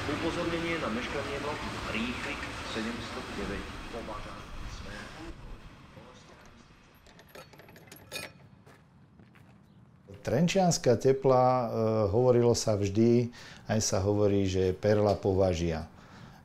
Upozornenie na meškanie vlaku. Rýchlik 709. Považa smer. Trenčianska tepla, hovorilo sa vždy, aj sa hovorí, že je perla Považia.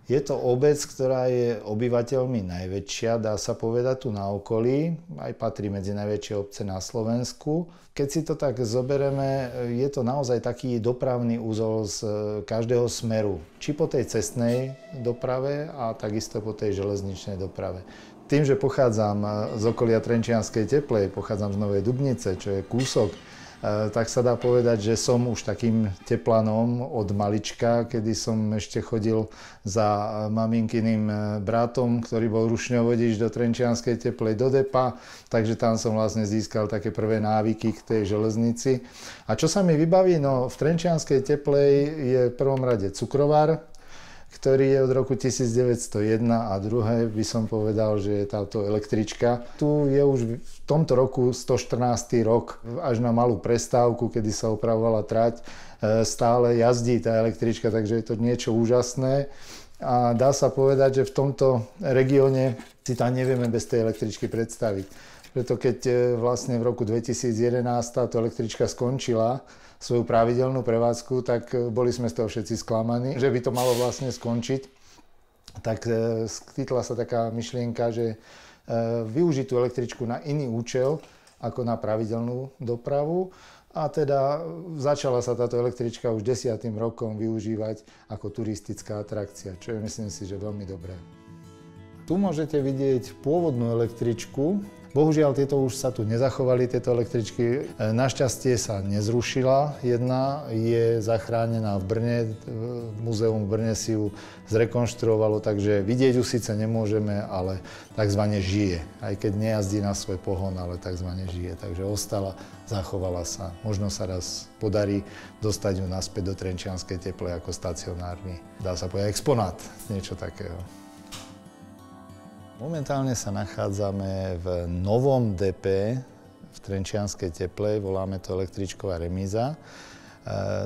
Je to obec, ktorá je obyvateľmi najväčšia, dá sa povedať, tu na okolí, aj patrí medzi najväčšie obce na Slovensku. Keď si to tak zoberieme, je to naozaj taký dopravný úzol z každého smeru, či po tej cestnej doprave a takisto po tej železničnej doprave. Tým, že pochádzam z okolia Trenčianskej Teplej, pochádzam z Novej Dubnice, čo je kúsok, tak sa dá povedať, že som už takým teplanom od malička, kedy som ešte chodil za maminkyným bratom, ktorý bol rušňovodič do Trenčianskej Teplej do depa, takže tam som vlastne získal také prvé návyky k tej železnici. A čo sa mi vybaví? No, v Trenčianskej Teplej je v prvom rade cukrovar, ktorý je od roku 1901 a druhé by som povedal, že je táto električka. Tu je už v tomto roku 114. rok, až na malú prestávku, kedy sa opravovala trať, stále jazdí tá električka, takže je to niečo úžasné. A dá sa povedať, že v tomto regióne si tam nevieme bez tej električky predstaviť. Preto keď vlastne v roku 2011 táto električka skončila svoju pravidelnú prevádzku, tak boli sme z toho všetci sklamaní, že by to malo vlastne skončiť. Tak skytla sa taká myšlienka, že využiť tú električku na iný účel ako na pravidelnú dopravu. A teda začala sa táto električka už 10. rokom využívať ako turistická atrakcia, čo je, myslím si, že veľmi dobré. Tu môžete vidieť pôvodnú električku. Bohužiaľ, tieto už sa tu nezachovali, tieto električky. Našťastie sa nezrušila jedna, je zachránená v Brne. Múzeum v Brne si ju zrekonštruovalo, takže vidieť ju síce nemôžeme, ale takzvané žije. Aj keď nejazdí na svoj pohon, ale takzvané žije. Takže ostala, zachovala sa. Možno sa raz podarí dostať ju naspäť do Trenčianskej Teplej ako stacionárny, dá sa povedať, exponát, niečo takého. Momentálne sa nachádzame v novom depe v Trenčianskej Teplej, voláme to električková remíza.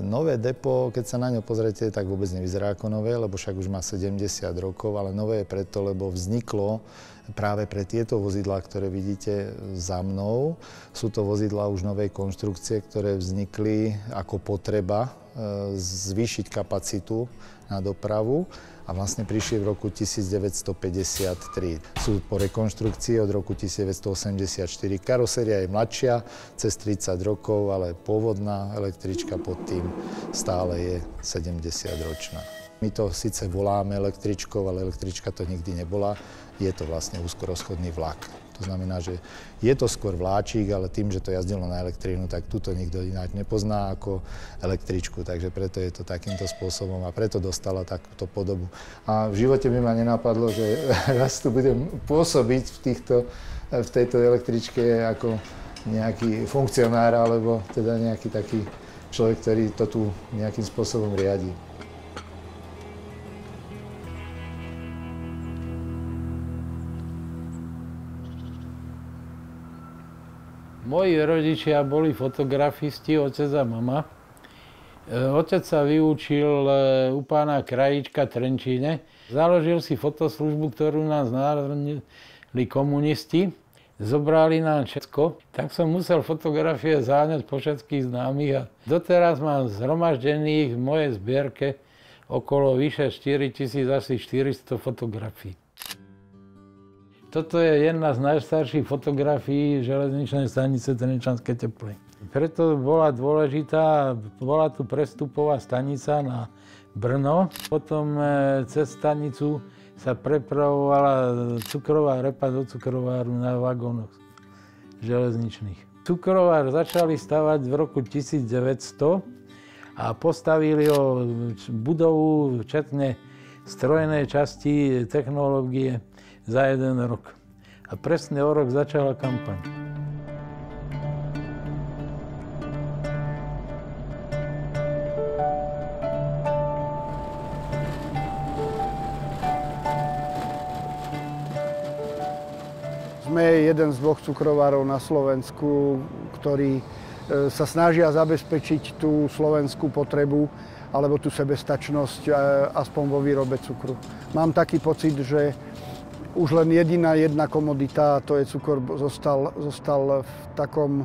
Nové depo, keď sa na ňo pozriete, tak vôbec nevyzerá ako nové, lebo však už má 70 rokov, ale nové je preto, lebo vzniklo práve pre tieto vozidlá, ktoré vidíte za mnou. Sú to vozidlá už novej konštrukcie, ktoré vznikli ako potreba zvýšiť kapacitu na dopravu a vlastne prišli v roku 1953. Sú po rekonštrukcii od roku 1984. Karoséria je mladšia, cez 30 rokov, ale pôvodná električka pod tým stále je 70-ročná. My to síce voláme električkou, ale električka to nikdy nebola. Je to vlastne úzkorozchodný vlak. To znamená, že je to skôr vláčik, ale tým, že to jazdilo na elektrínu, tak túto nikto ináč nepozná ako električku. Takže preto je to takýmto spôsobom a preto dostala takúto podobu. A v živote by ma nenapadlo, že raz tu budem pôsobiť v tejto električke ako nejaký funkcionár alebo teda nejaký taký človek, ktorý to tu nejakým spôsobom riadi. Moji rodičia boli fotografisti, otec a mama. Otec sa vyučil u pána Krajíčka v Trenčíne. Založil si fotoslužbu, ktorú nás národnili komunisti. Zobrali nám všetko. Tak som musel fotografie záňať po všetkých známych. A doteraz mám zhromaždených v mojej zbierke okolo vyše 4000, asi 400 fotografií. Toto je jedna z najstarších fotografií železničnej stanice Trenčianskej Teplej. Preto bola dôležitá, bola tu prestupová stanica na Brno. Potom cez stanicu sa prepravovala cukrová repa do cukrováru na vagónoch železničných. Cukrovár začali stavať v roku 1900 a postavili ho budovu, včetne strojnej časti technológie, za 1 rok. A presne o rok začala kampaň. Sme jeden z 2 cukrovárov na Slovensku, ktorí sa snažia zabezpečiť tú slovenskú potrebu alebo tú sebestačnosť aspoň vo výrobe cukru. Mám taký pocit, že už len jedna komodita, a to je cukor, zostal v takom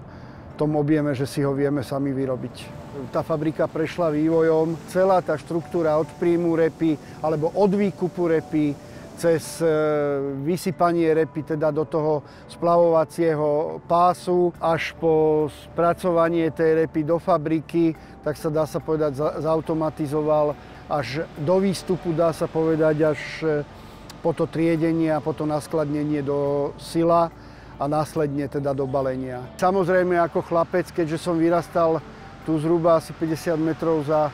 tom objeme, že si ho vieme sami vyrobiť. Tá fabrika prešla vývojom, celá tá štruktúra od príjmu repy alebo od výkupu repy cez vysypanie repy teda do toho splavovacieho pásu až po spracovanie tej repy do fabriky, tak sa dá sa povedať zautomatizoval až do výstupu, dá sa povedať až po to triedenie a po to naskladnenie do sila a následne teda do balenia. Samozrejme ako chlapec, keďže som vyrastal tu zhruba asi 50 metrov za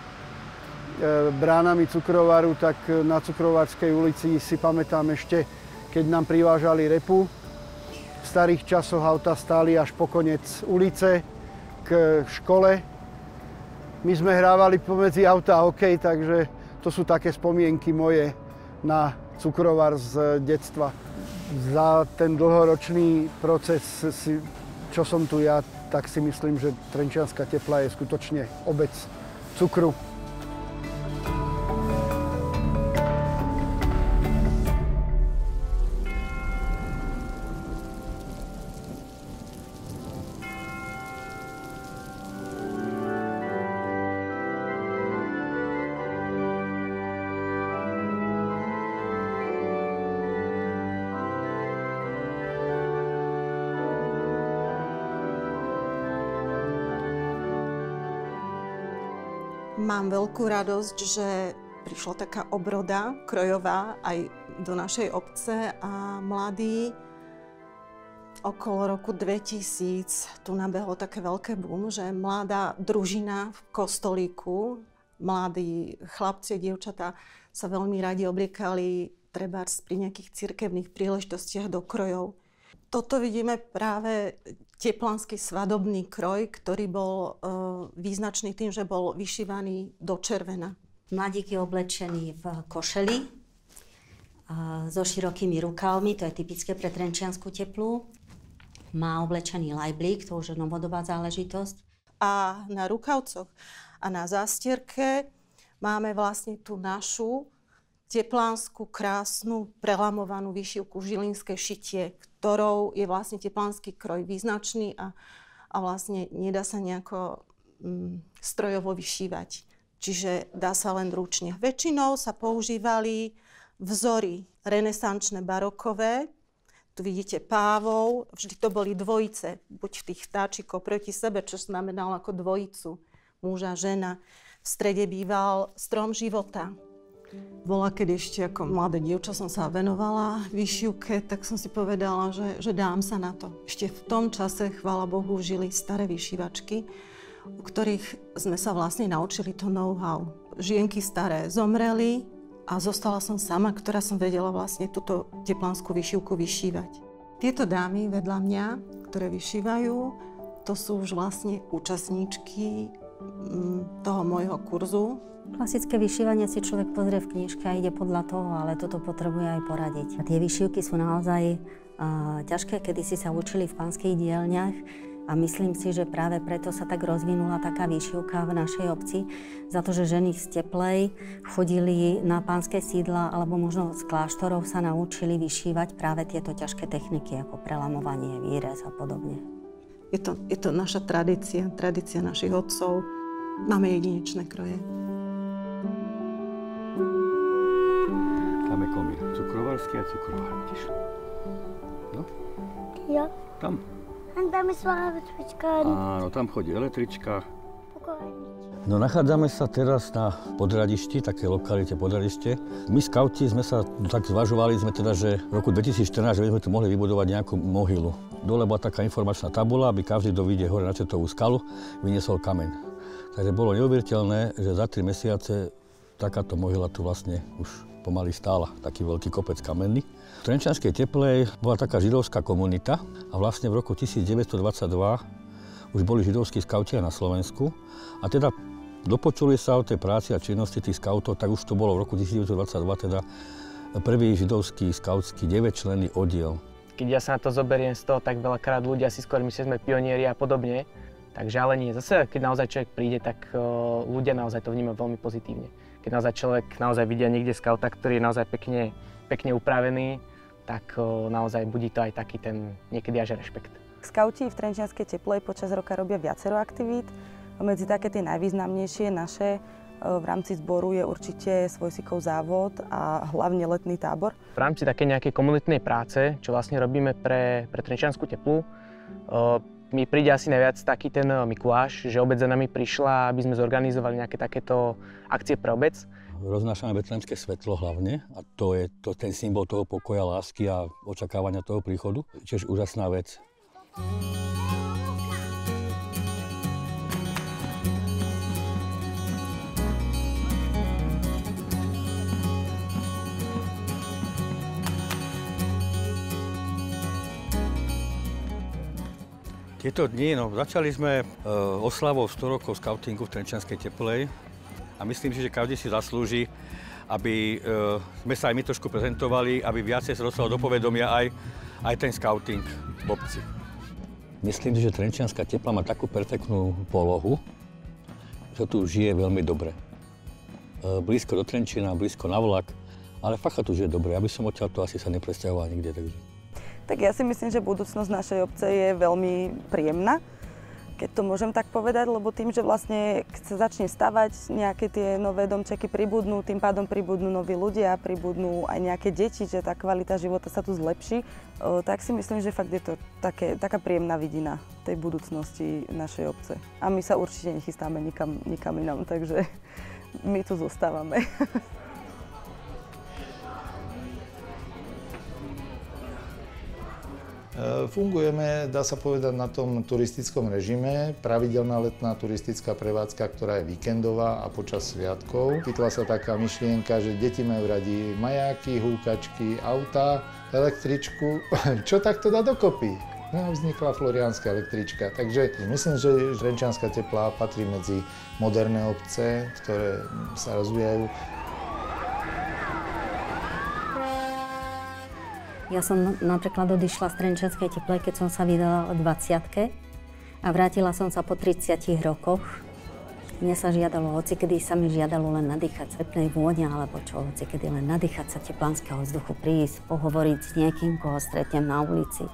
bránami cukrovaru, tak na Cukrovarskej ulici si pamätám ešte, keď nám privážali repu. V starých časoch auta stáli až po koniec ulice k škole. My sme hrávali pomedzi auta hokej, takže to sú také spomienky moje na cukrovar z detstva. Za ten dlhoročný proces, čo som tu ja, tak si myslím, že Trenčianska Tepla je skutočne obec cukru. Mám veľkú radosť, že prišla taká obroda krojová aj do našej obce a mladí okolo roku 2000 tu nabehlo také veľké boom, že mladá družina v kostolíku, mladí chlapci a dievčatá sa veľmi radi obliekali trebárs pri nejakých cirkevných príležitostiach do krojov. Toto vidíme práve teplanský svadobný kroj, ktorý bol význačný tým, že bol vyšívaný do červena. Mladík je oblečený v košeli so širokými rukávmi, to je typické pre Trenčiansku Teplu. Má oblečený lajblík, to už je novodobá záležitosť. A na rukavcoch a na zástierke máme vlastne tú našu teplánsku, krásnu, prelamovanú výšivku žilinské šitie, ktorou je vlastne teplánsky kroj význačný a vlastne nedá sa nejako strojovo vyšívať. Čiže dá sa len ručne. Väčšinou sa používali vzory renesančné, barokové. Tu vidíte pávov, vždy to boli dvojice, buď tých vtáčikov proti sebe, čo znamenalo ako dvojicu, muža, žena. V strede býval strom života. Bola, keď ešte ako mladé dievča som sa venovala výšivke, tak som si povedala, že dám sa na to. Ešte v tom čase, chvála Bohu, žili staré vyšívačky, u ktorých sme sa vlastne naučili to know-how. Žienky staré zomreli a zostala som sama, ktorá som vedela vlastne túto teplanskú výšivku vyšívať. Tieto dámy vedľa mňa, ktoré vyšívajú, to sú už vlastne účastníčky toho môjho kurzu. Klasické vyšívanie si človek pozrie v knižke a ide podľa toho, ale toto potrebuje aj poradiť. A tie vyšívky sú naozaj ťažké, kedysi sa učili v pánskych dielňach a myslím si, že práve preto sa tak rozvinula taká výšivka v našej obci, za to, že ženy z Teplej chodili na pánske sídla alebo možno z kláštorov sa naučili vyšívať práve tieto ťažké techniky, ako prelamovanie, výrez a podobne. Je to naša tradícia našich otcov. Máme jedinečné kroje. Tam je komín cukrovarský a cukrovár, vidíš? No? Jo. Tam. A tam je svojá električka. Áno, tam chodí električka. Pokojnič. No nachádzame sa teraz na Podradišti, také lokalite Podradište. My skauti sme sa tak zvažovali, teda, že v roku 2014, že by sme tu mohli vybudovať nejakú mohylu. Dole bola taká informačná tabuľa, aby každý, kto vyjde hore na Čertovú skalu, vyniesol kameň. Takže bolo neuveriteľné, že za 3 mesiace takáto mohyla tu vlastne už pomaly stála, taký veľký kopec kamenný. V Trenčianskej Teplej bola taká židovská komunita a vlastne v roku 1922 už boli židovskí skauti na Slovensku a teda dopočuli sa o tej práci a činnosti tých skautov, tak už to bolo v roku 1922 teda prvý židovský skautský 9-členný oddiel. Keď ja sa na to zoberiem z toho, tak veľakrát ľudia si skôr myslia, že sme pionieri a podobne, Takže ale nie, zase keď naozaj človek príde, tak ľudia naozaj to vnímajú veľmi pozitívne. Keď naozaj človek vidia niekde skauta, ktorý je naozaj pekne upravený, tak naozaj budí to aj taký ten niekedy až rešpekt. Skauti v Trenčianskej Teplej počas roka robia viacero aktivít. Medzi také tie najvýznamnejšie naše v rámci zboru je určite svojsikov závod a hlavne letný tábor. V rámci také nejakej komunitnej práce, čo vlastne robíme pre Trenčiansku Teplu, mi príde asi najviac taký ten Mikuláš, že obec za nami prišla, aby sme zorganizovali nejaké takéto akcie pre obec. Roznášame betlehemské svetlo hlavne a to je ten symbol toho pokoja, lásky a očakávania toho príchodu. Čiže úžasná vec. Tieto dni, začali sme oslavou 100 rokov skautingu v Trenčianskej Teplej a myslím si, že každý si zaslúži, aby sme sa aj my trošku prezentovali, aby viacej sa dostalo do povedomia aj ten skauting v obci. Myslím si, že Trenčianska Tepla má takú perfektnú polohu, že tu žije veľmi dobre. Blízko do Trenčína, blízko na vlak, ale fakt tu žije dobre. Ja by som odtiaľto asi sa nepresťahoval nikde, takže. Tak ja si myslím, že budúcnosť našej obce je veľmi príjemná, keď to môžem tak povedať, lebo tým, že vlastne keď sa začne stavať, nejaké tie nové domčeky pribudnú, tým pádom pribudnú noví ľudia, pribudnú aj nejaké deti, že tá kvalita života sa tu zlepší, tak si myslím, že fakt je to taká príjemná vidina tej budúcnosti našej obce. A my sa určite nechystáme nikam inam, takže my tu zostávame. Fungujeme, dá sa povedať, na tom turistickom režime. Pravidelná letná turistická prevádzka, ktorá je víkendová a počas sviatkov. Chytla sa taká myšlienka, že deti majú radi majáky, húkačky, auta, električku. Čo takto dá dokopy? No, vznikla Floriánska električka. Takže myslím, že Trenčianska Teplá patrí medzi moderné obce, ktoré sa rozvíjajú. Ja som napríklad odišla z Trenčianskej Teplej, keď som sa vydala o 20-ke a vrátila som sa po 30 rokoch. Mne sa žiadalo, hocikedy sa mi žiadalo len nadýchať teplej vône, alebo čo, hocikedy len nadýchať sa teplanského vzduchu, prísť, pohovoriť s niekým, koho stretnem na ulici.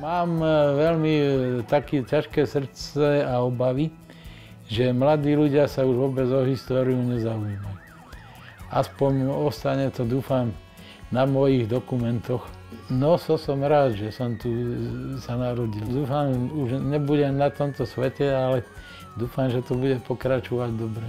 Mám veľmi také ťažké srdce a obavy, že mladí ľudia sa už vôbec o históriu nezaujímajú. Aspoň ostane to, dúfam, na mojich dokumentoch. No, som rád, že som tu sa narodil. Dúfam, už nebudem na tomto svete, ale dúfam, že to bude pokračovať dobre.